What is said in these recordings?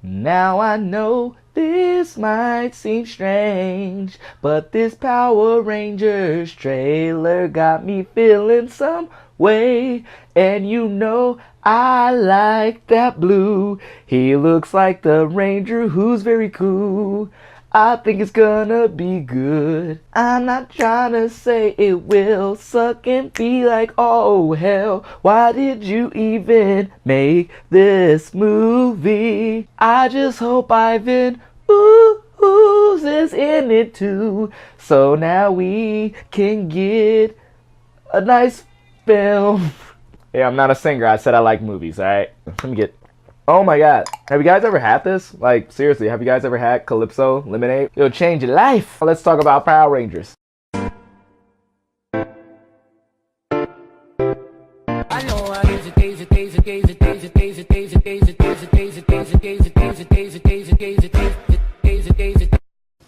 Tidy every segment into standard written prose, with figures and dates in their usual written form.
Now I know this might seem strange, but this Power Rangers trailer got me feeling some way. And you know I like that blue. He looks like the Ranger who's very cool. I think it's gonna be good. I'm not trying to say it will suck and be like, oh hell, why did you even make this movie? I just hope Ivan is in it too, so now we can get a nice film. Hey, I'm not a singer. I said I like movies, alright? Let me get... Oh my god. Have you guys ever had this? Like, seriously, have you guys ever had Calypso lemonade? It'll change your life. Let's talk about Power Rangers.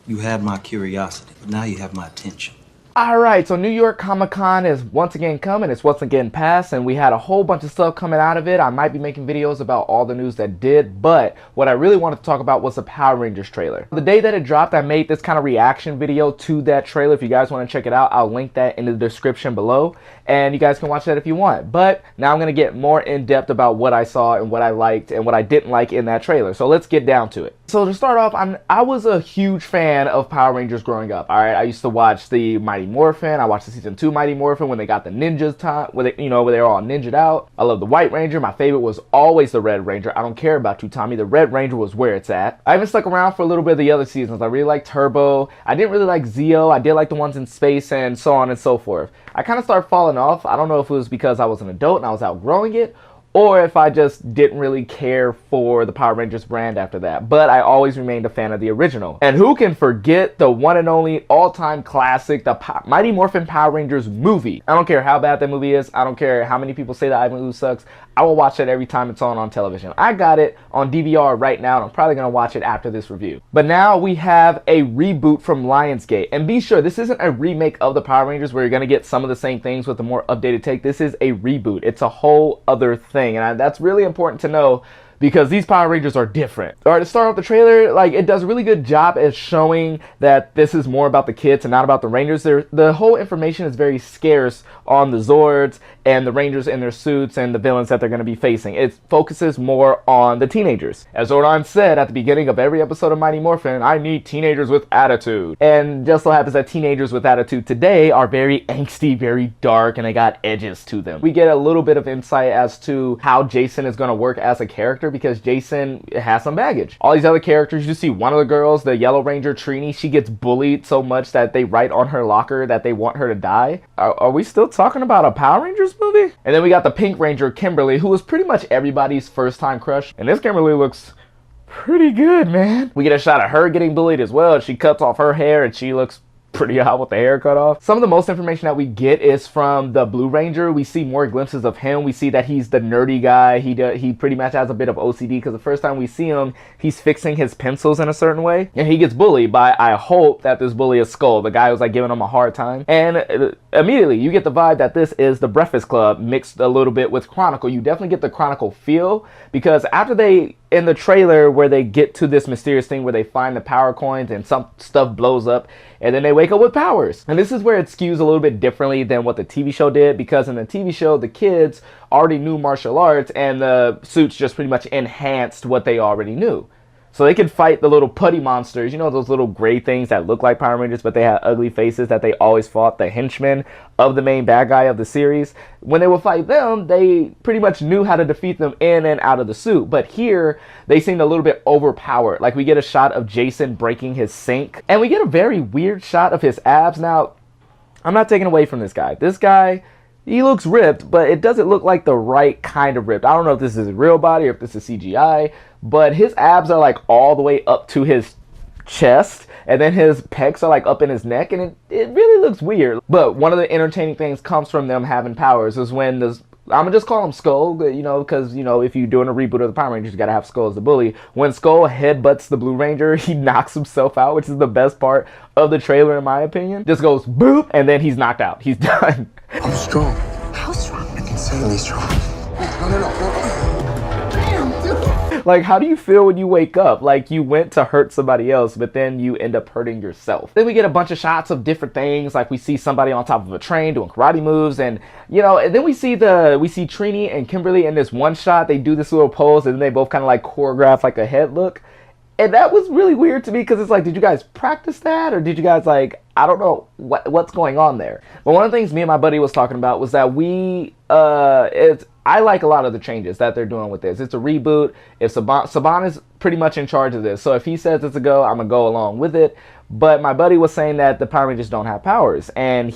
You had my curiosity, but now you have my attention. Alright, so New York Comic Con is once again coming, it's once again past, and we had a whole bunch of stuff coming out of it. I might be making videos about all the news that did, but what I really wanted to talk about was the Power Rangers trailer. The day that it dropped, I made this kind of reaction video to that trailer. If you guys want to check it out, I'll link that in the description below, and you guys can watch that if you want. But now I'm going to get more in depth about what I saw and what I liked and what I didn't like in that trailer. So let's get down to it. So to start off, I was a huge fan of Power Rangers growing up. Alright, I used to watch the Mighty Morphin. I watched the season 2 Mighty Morphin when they got the ninjas time, where they were all ninja'd out. I love the White Ranger. My favorite was always the Red Ranger. I don't care about you, Tommy. The Red Ranger was where it's at. I even stuck around for a little bit of the other seasons. I really liked Turbo. I didn't really like Zeo. I did like the ones in space and so on and so forth. I kind of started falling off. I don't know if it was because I was an adult and I was outgrowing it, or if I just didn't really care for the Power Rangers brand after that. But I always remained a fan of the original. And who can forget the one and only all-time classic, the Mighty Morphin Power Rangers movie? I don't care how bad that movie is. I don't care how many people say that Ivan Ooze sucks. I will watch it every time it's on television. I got it on DVR right now, and I'm probably going to watch it after this review. But now we have a reboot from Lionsgate. And be sure, this isn't a remake of the Power Rangers where you're going to get some of the same things with a more updated take. This is a reboot. It's a whole other thing. And that's really important to know, because these Power Rangers are different. Alright, to start off the trailer, like, it does a really good job at showing that this is more about the kids and not about the Rangers. The whole information is very scarce on the Zords and the Rangers in their suits and the villains that they're going to be facing. It focuses more on the teenagers. As Zordon said at the beginning of every episode of Mighty Morphin, I need teenagers with attitude. And just so happens that teenagers with attitude today are very angsty, very dark, and they got edges to them. We get a little bit of insight as to how Jason is going to work as a character, because Jason has some baggage. All these other characters, you see one of the girls, the Yellow Ranger Trini, she gets bullied so much that they write on her locker that they want her to die. Are we still talking about a Power Rangers movie? And then we got the Pink Ranger, Kimberly, who was pretty much everybody's first time crush. And this Kimberly looks pretty good, man. We get a shot of her getting bullied as well. She cuts off her hair and she looks pretty hot with the hair cut off. Some of the most information that we get is from the Blue Ranger. We see more glimpses of him. We see that he's the nerdy guy. He pretty much has a bit of OCD, because the first time we see him, he's fixing his pencils in a certain way, and he gets bullied by, I hope that this bully is Skull, the guy who's like giving him a hard time. And immediately you get the vibe that this is the Breakfast Club mixed a little bit with Chronicle. You definitely get the Chronicle feel, because after in the trailer where they get to this mysterious thing where they find the power coins and some stuff blows up and then they wake up with powers. And this is where it skews a little bit differently than what the TV show did, because in the TV show the kids already knew martial arts and the suits just pretty much enhanced what they already knew. So they could fight the little putty monsters, you know, those little gray things that look like Power Rangers, but they had ugly faces that they always fought, the henchmen of the main bad guy of the series. When they would fight them, they pretty much knew how to defeat them in and out of the suit. But here, they seemed a little bit overpowered. Like, we get a shot of Jason breaking his sink, and we get a very weird shot of his abs. Now, I'm not taking away from this guy. This guy, he looks ripped, but it doesn't look like the right kind of ripped. I don't know if this is his real body or if this is CGI, but his abs are like all the way up to his chest, and then his pecs are like up in his neck, and it really looks weird. But one of the entertaining things comes from them having powers is when I'm gonna just call him Skull, you know, because, you know, if you're doing a reboot of the Power Rangers, you gotta have Skull as the bully. When Skull headbutts the Blue Ranger, he knocks himself out, which is the best part of the trailer in my opinion. Just goes boop, and then he's knocked out. He's done. I'm strong. How strong? Insanely strong. No. Damn, dude. Like, how do you feel when you wake up? Like, you went to hurt somebody else, but then you end up hurting yourself. Then we get a bunch of shots of different things. Like, we see somebody on top of a train doing karate moves, and you know, and then we see Trini and Kimberly in this one shot. They do this little pose, and then they both kind of like choreograph like a head look. And that was really weird to me because it's like, did you guys practice that, or did you guys like, I don't know what's going on there. But one of the things me and my buddy was talking about was that I like a lot of the changes that they're doing with this. It's a reboot. If Saban is pretty much in charge of this, so if he says it's a go, I'm gonna go along with it. But my buddy was saying that the Power Rangers don't have powers, and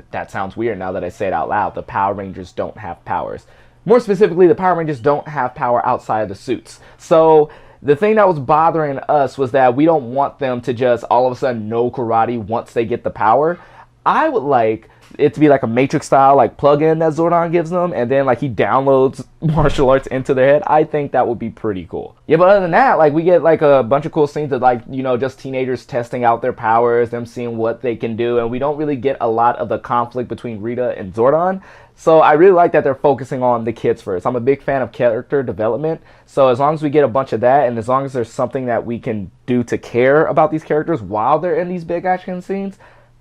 that sounds weird now that I say it out loud. The Power Rangers don't have powers. More specifically, the Power Rangers don't have power outside of the suits. So the thing that was bothering us was that we don't want them to just all of a sudden know karate once they get the power. I would like it to be like a Matrix style, like plug-in that Zordon gives them, and then like he downloads martial arts into their head. I think that would be pretty cool. Yeah, but other than that, like we get like a bunch of cool scenes of like, you know, just teenagers testing out their powers, them seeing what they can do, and we don't really get a lot of the conflict between Rita and Zordon. So I really like that they're focusing on the kids first. I'm a big fan of character development, so as long as we get a bunch of that, and as long as there's something that we can do to care about these characters while they're in these big action scenes,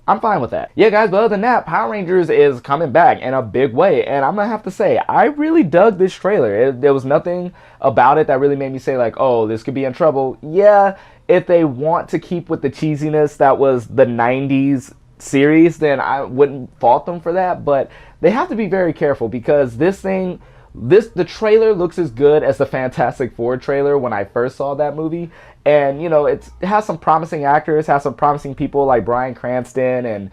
I'm fine with that. Yeah, guys, but other than that, Power Rangers is coming back in a big way, and I'm gonna have to say, I really dug this trailer. There was nothing about it that really made me say like, oh, this could be in trouble. Yeah, if they want to keep with the cheesiness that was the 90s series, then I wouldn't fault them for that, but they have to be very careful because the trailer looks as good as the Fantastic Four trailer when I first saw that movie. And, you know, it has some promising actors, has some promising people like Bryan Cranston and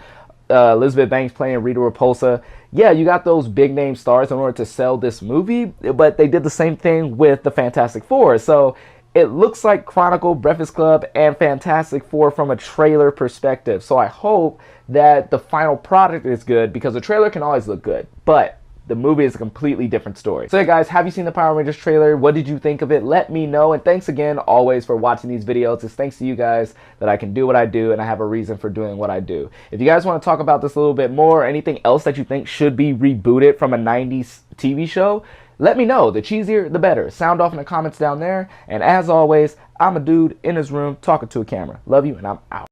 Elizabeth Banks playing Rita Repulsa. Yeah, you got those big name stars in order to sell this movie, but they did the same thing with the Fantastic Four. So it looks like Chronicle, Breakfast Club, and Fantastic Four from a trailer perspective. So I hope that the final product is good, because the trailer can always look good, but the movie is a completely different story. So yeah, guys, have you seen the Power Rangers trailer? What did you think of it? Let me know. And thanks again, always, for watching these videos. It's thanks to you guys that I can do what I do, and I have a reason for doing what I do. If you guys want to talk about this a little bit more, or anything else that you think should be rebooted from a 90s TV show, let me know. The cheesier, the better. Sound off in the comments down there. And as always, I'm a dude in his room talking to a camera. Love you, and I'm out.